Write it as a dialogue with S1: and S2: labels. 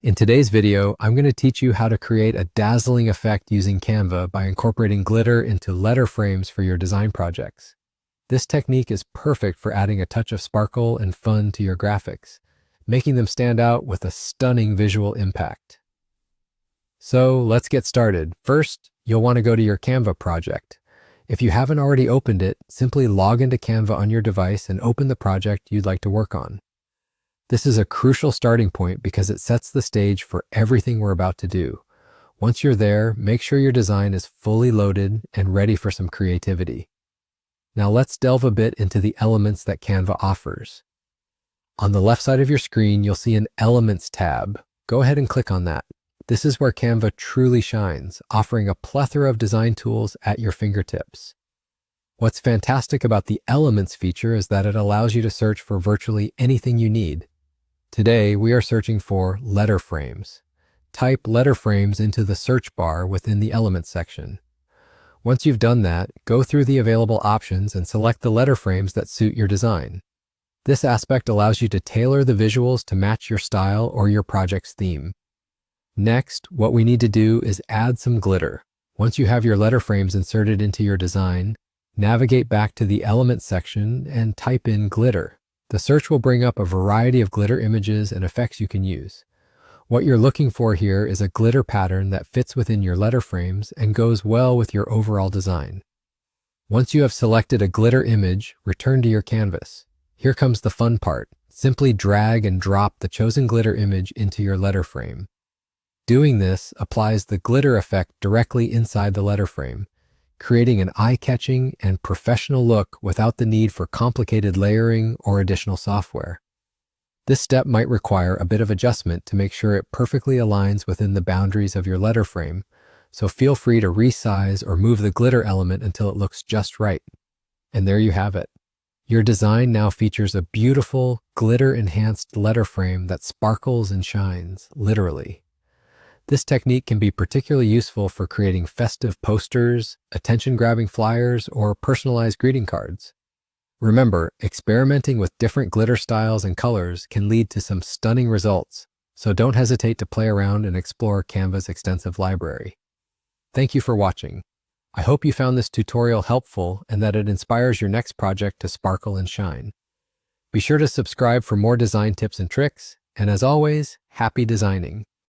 S1: In today's video, I'm going to teach you how to create a dazzling effect using Canva by incorporating glitter into letter frames for your design projects. This technique is perfect for adding a touch of sparkle and fun to your graphics, making them stand out with a stunning visual impact. So let's get started. First, you'll want to go to your Canva project. If you haven't already opened it, simply log into Canva on your device and open the project you'd like to work on. This is a crucial starting point because it sets the stage for everything we're about to do. Once you're there, make sure your design is fully loaded and ready for some creativity. Now let's delve a bit into the elements that Canva offers. On the left side of your screen, you'll see an Elements tab. Go ahead and click on that. This is where Canva truly shines, offering a plethora of design tools at your fingertips. What's fantastic about the Elements feature is that it allows you to search for virtually anything you need. Today, we are searching for letter frames. Type letter frames into the search bar within the Elements section. Once you've done that, go through the available options and select the letter frames that suit your design. This aspect allows you to tailor the visuals to match your style or your project's theme. Next, what we need to do is add some glitter. Once you have your letter frames inserted into your design, navigate back to the Elements section and type in glitter. The search will bring up a variety of glitter images and effects you can use. What you're looking for here is a glitter pattern that fits within your letter frames and goes well with your overall design. Once you have selected a glitter image, return to your canvas. Here comes the fun part. Simply drag and drop the chosen glitter image into your letter frame. Doing this applies the glitter effect directly inside the letter frame, creating an eye-catching and professional look without the need for complicated layering or additional software. This step might require a bit of adjustment to make sure it perfectly aligns within the boundaries of your letter frame, so feel free to resize or move the glitter element until it looks just right. And there you have it. Your design now features a beautiful, glitter-enhanced letter frame that sparkles and shines, literally. This technique can be particularly useful for creating festive posters, attention-grabbing flyers, or personalized greeting cards. Remember, experimenting with different glitter styles and colors can lead to some stunning results, so don't hesitate to play around and explore Canva's extensive library. Thank you for watching. I hope you found this tutorial helpful and that it inspires your next project to sparkle and shine. Be sure to subscribe for more design tips and tricks, and as always, happy designing!